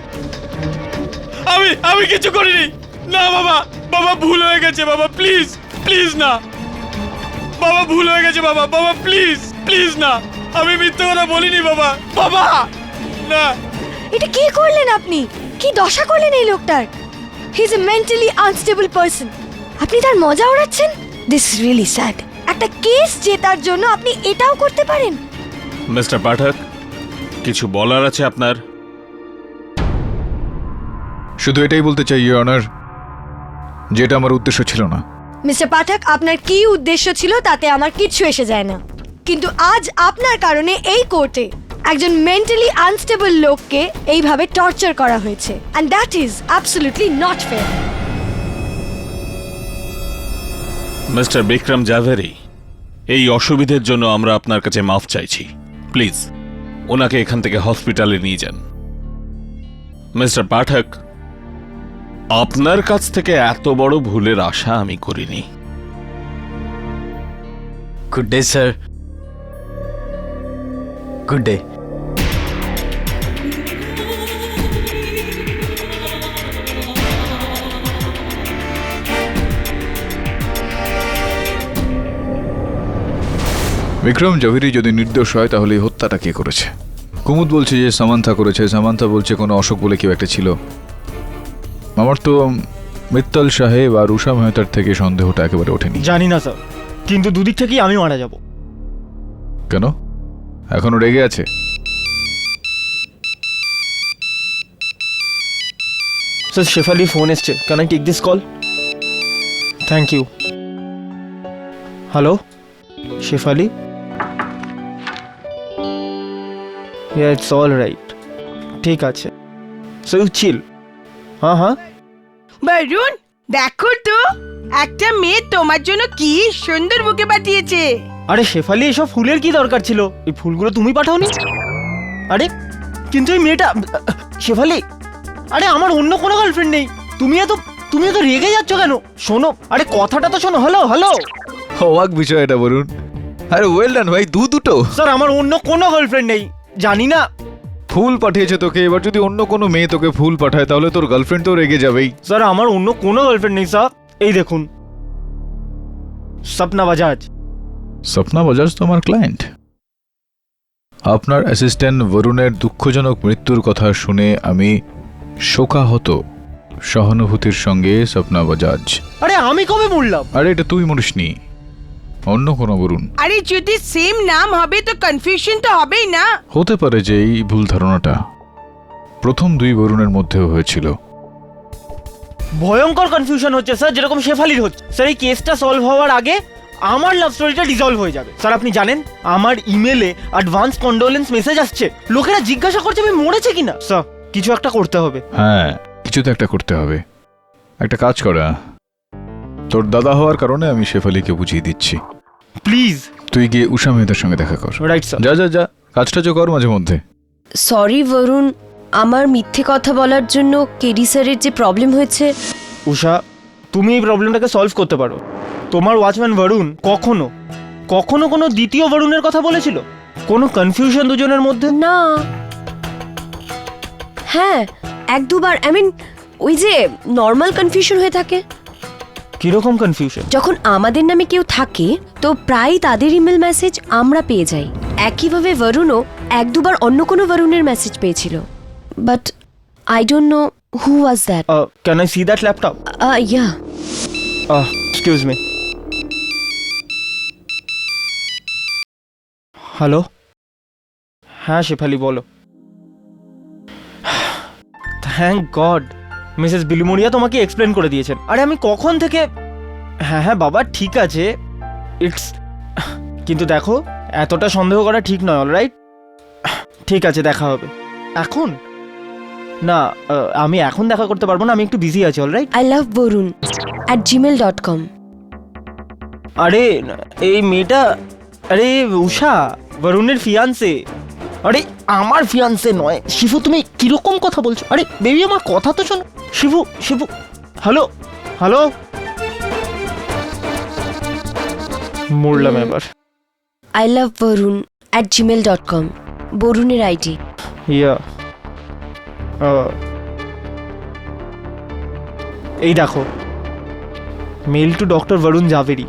আমি কিছু করিনি, না বাবা। বাবা ভুল হয়ে গেছে বাবা, প্লিজ প্লিজ না বাবা, ভুল হয়ে গেছে বাবা। বাবা প্লিজ প্লিজ না, আমি মিথ্যে কথা বলিনি বাবা। বাবা না। এটা কি করলেন আপনি? কি দশা করলেন এই লোকটার? He is a mentally unstable person. আপনি তার মজা ওড়াচ্ছেন? This is really sad. একটা কেস জেতার জন্য আপনি এটাও করতে পারেন? মিস্টার পাঠক, কিছু বলার আছে আপনার? শুধু এটাই বলতে চাই ইওর অনার, যেটা আমার উদ্দেশ্য ছিল না। মিস্টার পাঠক, আপনার কি উদ্দেশ্য ছিল তাতে আমার কিচ্ছু এসে যায় না, কিন্তু আজ আপনার কারণে এই কোর্টে একজন মেন্টালি আনস্টেবল লোককে এইভাবে টর্চার করা হয়েছে, and that is absolutely not fair. Mister Vikram Javeri, এই অসুবিধের জন্য আমরা আপনার কাছে মাফ চাইছি। প্লিজ ওনাকে এখান থেকে হসপিটালে নিয়ে যান। মিস্টার পাঠক, আপনার কাছ থেকে এত বড় ভুলের আশা আমি করিনি। Good day sir. Good day. Vikram Javeri যদি নির্দোষ হয় তাহলে এই হত্যাটা কে করেছে? কুমুদ বলছে যে সামান্থা করেছে, সামান্থা বলছে কোনো অশোক বলে কেউ একটা ছিল। আমার তো মিত্তল সাহেব আর উষা মেহতার থেকে সন্দেহটা একেবারে ওঠেনি। জানি না স্যার, কিন্তু দুদিক থেকেই আমি মারা যাব। কেন? এখনো রেগে আছে? স্যার, শেফালি ফোন এসছে। Can I take this call? Thank you. Hello Shefali? Yeah, it's all right. ঠিক আছে। So you chill. হ্যাঁ হ্যাঁ। বরুণ, দেখো তো একটা মেয়ে তোমার জন্য কি সুন্দর বুকে পাঠিয়েছে। আরে শেফালি, এসব ফুলের কি দরকার ছিল? এই ফুলগুলো তুমি পাঠাওনি? আরে কিন্তু এই মেয়েটা শেফালি, আরে আমার অন্য কোনো গার্লফ্রেন্ড নেই। তুমি এত রেগে যাচ্ছ কেন? শোনো, আরে কথাটা তো শোনো। Hello hello. অবাক বিষয় এটা বলুন। আরে ওয়েল ডান ভাই, দুটো। স্যার, আমার অন্য কোনো গার্লফ্রেন্ড নেই। জানি না ফুল পাঠিয়েছে তোকে, এবার যদি অন্য কোনো মেয়ে তোকে ফুল পাঠায় তাহলে তোর গার্লফ্রেন্ড তো রেগে যাবেই। স্যার আমার অন্য কোনো গার্লফ্রেন্ড নেই স্যার, এই দেখুন সপনা বাজাজ। স্বপ্না বাজাজ তো আমার ক্লায়েন্ট। আপনার অ্যাসিস্ট্যান্ট বরুণের দুঃখজনক মৃত্যুর কথা শুনে আমি শোকাহত। সহানুভূতির সঙ্গে স্বপ্না বাজাজ। আরে আমি কবে মরলাম? আরে এটা তুই মরিসনি, অন্য কোনো বরুণ। আরে যদি সেম নাম হবে তো কনফিউশন তো হবেই না। হতে পারে যে এই ভুল ধারণাটা প্রথম দুই বরুণের মধ্যেও হয়েছিল। ভয়ঙ্কর কনফিউশন হচ্ছে স্যার, যেরকম শেফালির হচ্ছে। স্যার এই কেসটা সলভ হওয়ার আগে আমার লাভ স্টোরিটা ডিসলভ হয়ে যাবে। স্যার আপনি জানেন আমার ইমেলে অ্যাডভান্স কন্ডোলেন্স মেসেজ আসছে, লোকেরা জিজ্ঞাসা করছে আমি মরেছে কিনা। স্যার কিছু একটা করতে হবে। হ্যাঁ কিছু তো একটা করতে হবে। একটা কাজ করা, তোর দাদা হওয়ার কারণে আমি শেফালিকে বুঝিয়ে দিচ্ছি। প্লিজ তুই গিয়ে উষা মেহতার সঙ্গে দেখা কর। Right sir. যা যা যা, কাজটা তো কর মাঝে মধ্যে। সরি বরুণ, আমার মিথ্যে কথা বলার জন্য কেডি স্যারের যে প্রবলেম হয়েছে। উষা তুমি এই প্রবলেমটাকে সলভ করতে পারো। তোমার ওয়াচম্যান বরুণ কখনো কখনো কোনো দ্বিতীয় বরুণের কথা বলেছিল? কোনো কনফিউশন দুজনের মধ্যে? না, হ্যাঁ এক দুবার, ওই যে নর্মাল কনফিউশন হয়ে থাকে। কিরকম কনফিউশন? যখন আমাদের নামে কেউ থাকে তো প্রায় তাদের ইমেল মেসেজ আমরা পেয়ে যাই। একইভাবে বরুণও এক দুবার অন্য কোনো বরুণের মেসেজ পেয়েছিল, but I don't know who was that. Can I see that laptop? Yeah. Excuse me. Hello, হ্যাঁ শেফালি বলো। থ্যাংক গড মিসেস বিলুমুরিয়া তোমাকে এক্সপ্লেন করে দিয়েছেন। আরে আমি কখন থেকে, হ্যাঁ হ্যাঁ বাবা ঠিক আছে, ইটস, কিন্তু দেখো এতটা সন্দেহ করা ঠিক নয়। অলরাইট ঠিক আছে, দেখা হবে। এখন না, আমি এখন দেখা করতে পারবো না, আমি একটু বিজি আছি। Alright. I love Borun @gmail.com। আরে এই মেয়েটা, আরে উষা বরুণের ফিয়ান্সে। আরে আমার ফিয়ান্সে নয় শিবু, তুমি কিরকম কথা বলছো? আরে বেবি আমার কথা তো শোনো। শিবু শিবু, হ্যালো হ্যালো, মরলাম এবার। I love Borun @gmail.com, বরুণের আইডি। ইয়া এই দেখো, mail to doctor Varun Javeri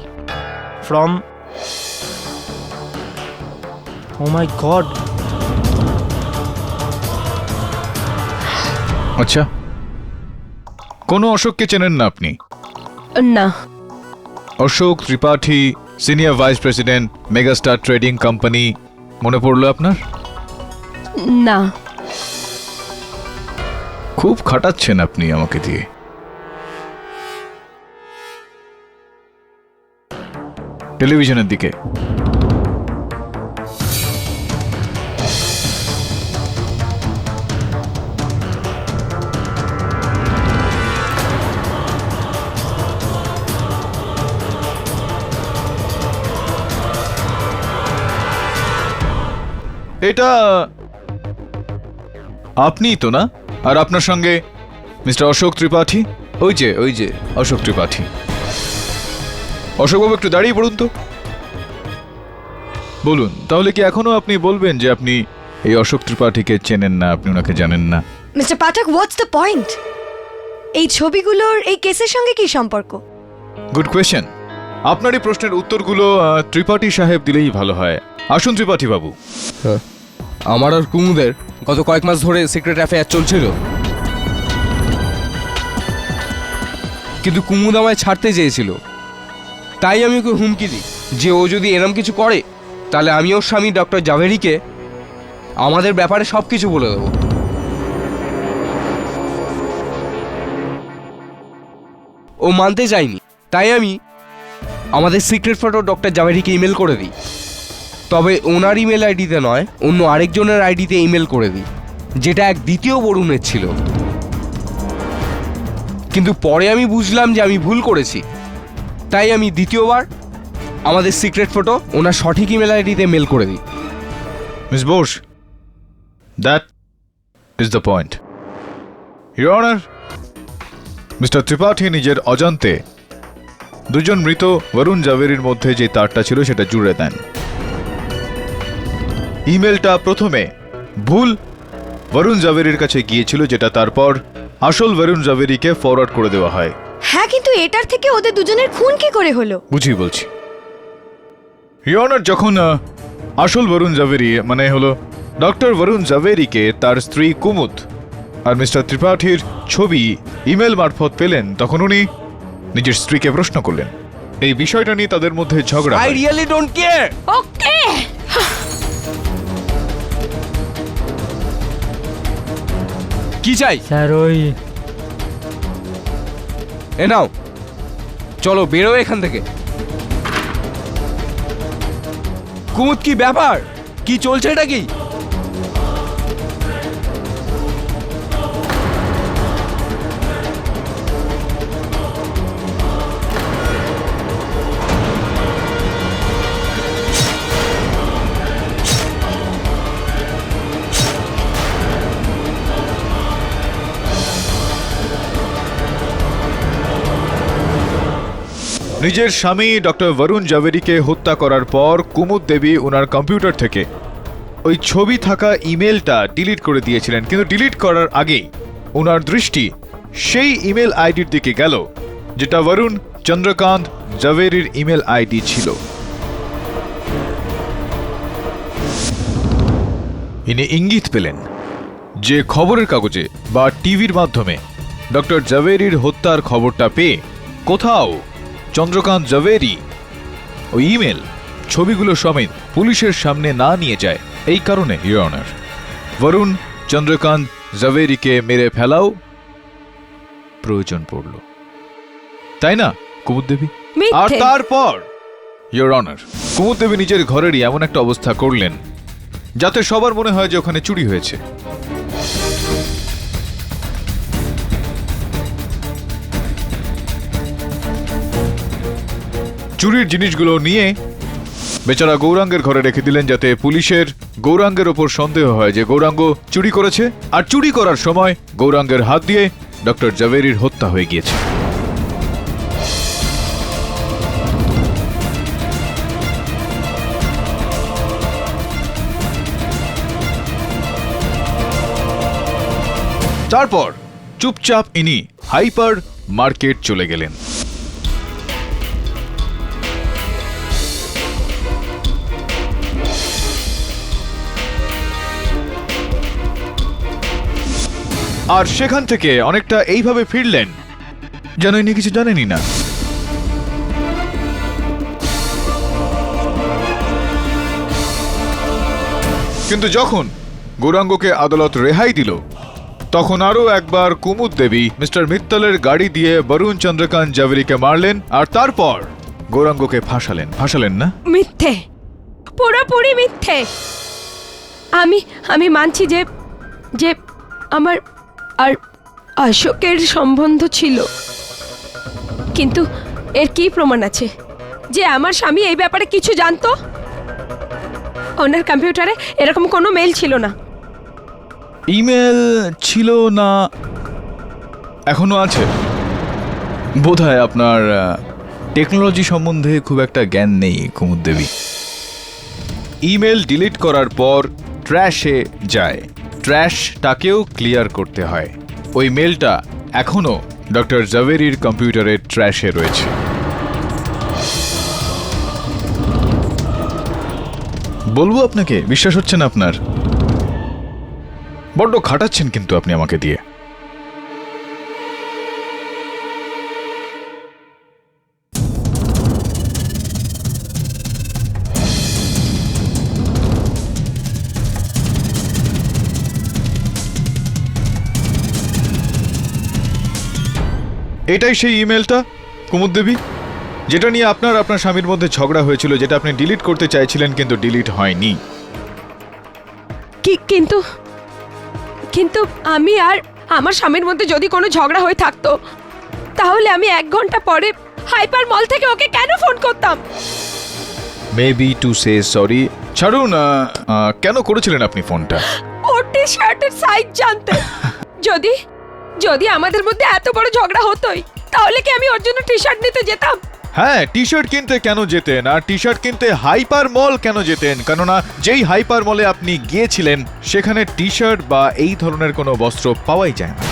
from, oh my god. আচ্ছা, কোনো অশোককে চেনেন না আপনি? না। Ashok Tripathi, senior vice president, megastar trading company, মনে পড়লো আপনার? না। খুব খাটাচ্ছেন আপনি আমাকে দিয়ে। টেলিভিশনের দিকে এটা আপনিই তো না? আর আপনার সঙ্গে মিস্টার অশোক ত্রিপাঠী, ওই যে অশোক ত্রিপাঠী। অশোকবাবু একটু দাঁড়িয়ে পড়ুন তো। বলুন, তাহলে কি এখনো আপনি বলবেন যে আপনি এই অশোক ত্রিপাঠীকে চেনেন না, আপনি ওনাকে জানেন না? Mister Pathak, what's the point? এই ছবিগুলোর এই কেসের সঙ্গে কি সম্পর্ক? Good question. আপনার এই প্রশ্নের উত্তরগুলো ত্রিপাঠী সাহেব দিলেই ভালো হয়। আসুন ত্রিপাঠী বাবু। আমার আর কুমুদের গত কয়েক মাস ধরে সিক্রেট অ্যাফেয়ার চলছিল, কিন্তু কুমুদ আমায় ছাড়তে চেয়েছিল। তাই আমি ওকে হুমকি দিই যে ও যদি এরম কিছু করে তাহলে আমি ওর স্বামী ডক্টর জাভেরিকে আমাদের ব্যাপারে সব কিছু বলে দেবো। ও মানতে চায়নি, তাই আমি আমাদের সিক্রেট ফটো ডক্টর জাভেরিকে ইমেল করে দিই। তবে ওনার ইমেল আইডিতে নয়, অন্য আরেকজনের আইডিতে ইমেল করে দিই, যেটা এক দ্বিতীয় বরুণের ছিল। কিন্তু পরে আমি বুঝলাম যে আমি ভুল করেছি, তাই আমি দ্বিতীয়বার আমাদের সিক্রেট ফটো ওনার সঠিক ইমেল আইডিতে মেল করে দিই। Miss Bose, that is the point. Your honour, mister Tripathi নিজের অজান্তে দুজন মৃত বরুণ জাভেরির মধ্যে যে তারটা ছিল সেটা জুড়ে দেন। ইমেলটা প্রথমে ভুল বরুণ জাভেরির কাছে গিয়েছিল, যেটা তারপর আসল বরুণ জাভেরিকে ফরওয়ার্ড করে দেওয়া হয়। হ্যাঁ, কিন্তু এটার থেকে ওদের দুজনের খুন কি করে হলো? বুঝিয়ে বলছি। ইওর অনার, যখন আসল বরুণ জাভেরি মানে হলো ডক্টর বরুণ জাভেরিকে তার স্ত্রী কুমুদ আর মিস্টার ত্রিপাঠীর ছবি ইমেল মারফত পেলেন, তখন উনি নিজের স্ত্রীকে প্রশ্ন করলেন। এই বিষয়টা নিয়ে তাদের মধ্যে ঝগড়া আই হয়। Really don't care. ওকে, কি চাই? স্যার ওই এ নাও, চলো বেরো এখান থেকে। কুমুদ, কি ব্যাপার? কি চলছে এটা কি? নিজের স্বামী ডক্টর বরুণ জাভেরিকে হত্যা করার পর কুমুদ দেবী ওনার কম্পিউটার থেকে ওই ছবি থাকা ইমেলটা ডিলিট করে দিয়েছিলেন, কিন্তু ডিলিট করার আগেই ওনার দৃষ্টি সেই ইমেল আইডির দিকে গেল যেটা বরুণ চন্দ্রকান্ত জাভেরির ইমেল আইডি ছিল। ইনি ইঙ্গিত পেলেন যে খবরের কাগজে বা টিভির মাধ্যমে ডক্টর জাভেরির হত্যার খবরটা পেয়ে কোথাও চন্দ্রকান্ত জাভেরি ওই ইমেল ছবিগুলো সমেত পুলিশের সামনে না নিয়ে যায়। এই কারণে ইওর অনার, বরুণ চন্দ্রকান্ত জাভেরিকে মেরে ফেলাও প্রয়োজন পড়ল, তাই না কুমুদ দেবী? আর তারপর ইওর অনার, কুমুদ দেবী নিজের ঘরেরই এমন একটা অবস্থা করলেন যাতে সবার মনে হয় যে ওখানে চুরি হয়েছে। চুরির জিনিসগুলো নিয়ে বেচারা গৌরাঙ্গের ঘরে রেখে দিলেন, যাতে পুলিশের গৌরাঙ্গের ওপর সন্দেহ হয় যে গৌরাঙ্গ চুরি করেছে, আর চুরি করার সময় গৌরাঙ্গের হাত দিয়ে ডক্টর জাভেরির হত্যা হয়ে গিয়েছে। তারপর চুপচাপ ইনি হাইপার মার্কেট চলে গেলেন। আর সেখান থেকে অনেকটা এইভাবে ফিরলেন যেন ইনি কিছু জানেনই না। কিন্তু যখন গৌরাঙ্গকে আদালত রেহাই দিল, তখন আরো একবার কুমুদ দেবী মিস্টার মিত্তলের গাড়ি দিয়ে বরুণ চন্দ্রকান্ত জাভেরিকে মারলেন, আর তারপর গৌরাঙ্গকে ফাঁসালেন না? মিথ্যে, পুরোপুরি মিথ্যে। আমি মানছি যে যে আমার আর অশোকের সম্বন্ধ ছিল, কিন্তু এর কি প্রমাণ আছে যে আমার স্বামী এই ব্যাপারে কিছু জানতো? ওনার কম্পিউটারে এরকম কোনো মেল ছিল না। ইমেল ছিল না, এখনো আছে। বোধহয় আপনার টেকনোলজি সম্বন্ধে খুব একটা জ্ঞান নেই কুমুদ দেবী। ইমেল ডিলিট করার পর ট্র্যাশে যায়, ট্র্যাশটাকেও ক্লিয়ার করতে হয়। ওই মেলটা এখনো ডক্টর জাভেরির কম্পিউটারের ট্র্যাশে রয়েছে। বলবো আপনাকে, বিশ্বাস হচ্ছে না আপনার? বড্ড খাটাচ্ছেন কিন্তু আপনি আমাকে দিয়ে। এটাই সেই ইমেলটা কুমুদ দেবী, যেটা নিয়ে আপনার স্বামীর মধ্যে ঝগড়া হয়েছিল, যেটা আপনি ডিলিট করতে চাইছিলেন কিন্তু ডিলিট হয়নি। কিন্তু কিন্তু আমি আর আমার স্বামীর মধ্যে যদি কোনো ঝগড়া হয়ে থাকতো, তাহলে আমি 1 ঘন্টা পরে হাইপার মল থেকে ওকে কেন ফোন করতাম? Maybe to say sorry. ছাড়ুন, কেন করেছিলেন আপনি ফোনটা? ওর টি শার্টের সাইজ জানতে। যদি আমাদের মধ্যে এত বড় ঝগড়া হতোই, তাহলে কি আমি ওর জন্য টি শার্ট নিতে যেতাম? হ্যাঁ, টি শার্ট কিনতে কেন যেতেন, আর টি শার্ট কিনতে হাইপার মল কেন যেতেন? কেননা যেই হাইপার মলে আপনি গিয়েছিলেন সেখানে টি শার্ট বা এই ধরনের কোনো বস্ত্র পাওয়াই যায় না।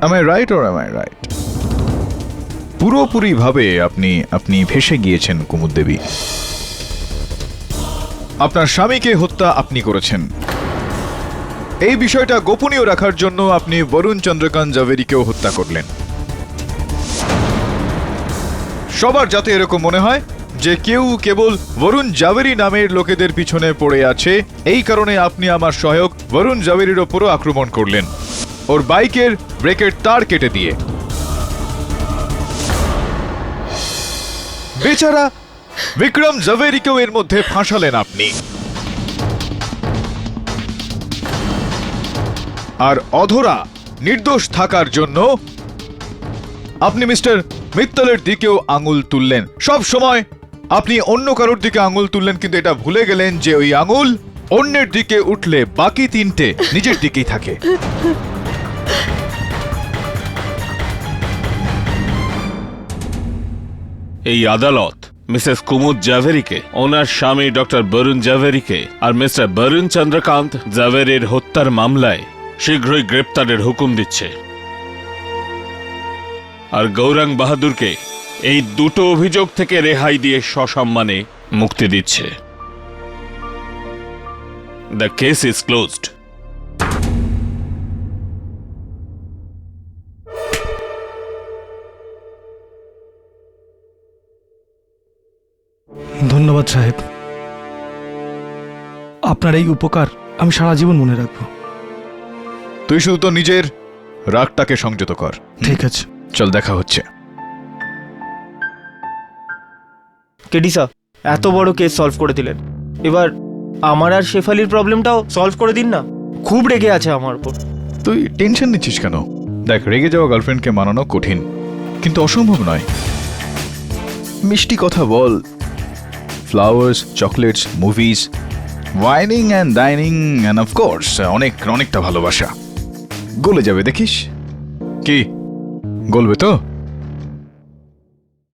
Am I right or am I right? পুরোপুরি ভাবে আপনি ভেসে গিয়েছেন কুমুদ দেবী। আপনার স্বামীকে হত্যা আপনি করেছেন। এই বিষয়টা গোপনীয় রাখার জন্য আপনি বরুণ চন্দ্রকান্ত জাভেরিকেও হত্যা করলেন। সবার যাতে এরকম মনে হয় যে কেউ কেবল বরুণ জাভেরি নামের লোকেদের পিছনে পড়ে আছে, এই কারণে আপনি আমার সহায়ক বরুণ জাভেরির ওপরও আক্রমণ করলেন, ওর বাইকের ব্রেকের তার কেটে দিয়ে। বেচারা বিক্রম জাভেরিকেও এর মধ্যে ফাঁসালেন আপনি। আর অধরা নির্দোষ থাকার জন্য আপনি মিস্টার মিত্তলের দিকেও আঙুল তুললেন। সব সময় আপনি অন্য কারোর দিকে আঙুল তুললেন, কিন্তু এটা ভুলে গেলেন যে ওই আঙুল অন্যের দিকে উঠলে বাকি তিনটে নিজের দিকেই থাকে। এই আদালত মিসেস কুমুদ জাভেরিকে, ওনার স্বামী ডক্টর বরুণ জাভেরিকে আর মিস্টার বরুণ চন্দ্রকান্ত জাভেরির হত্যার মামলায় শীঘ্রই গ্রেপ্তারের হুকুম দিচ্ছে, আর গৌরাঙ্গ বাহাদুরকে এই দুটো অভিযোগ থেকে রেহাই দিয়ে সসম্মানে মুক্তি দিচ্ছে। The case is closed. ধন্যবাদ সাহেব, আপনার এই উপকার আমি সারা জীবন মনে রাখবো। তুই শুধু তো নিজের রাগটাকে সংযত কর। ঠিক আছে, চল, দেখা হচ্ছে। কেডি স্যার, এত বড় কেস সলভ করে দিলেন, এবার আমার আর শেফালির প্রবলেমটাও সলভ করে দিন না। খুব রেগে আছে আমার উপর। তুই টেনশন নিচ্ছিস কেন? দেখ, রেগে যাওয়া গার্লফ্রেন্ডকে মানানো কঠিন, কিন্তু অসম্ভব নয়। মিষ্টি কথা বল, flowers, chocolates, movies, wining and dining and of course অনেকটা ভালোবাসা গলে যাবে, দেখিস। কি গলবে তো?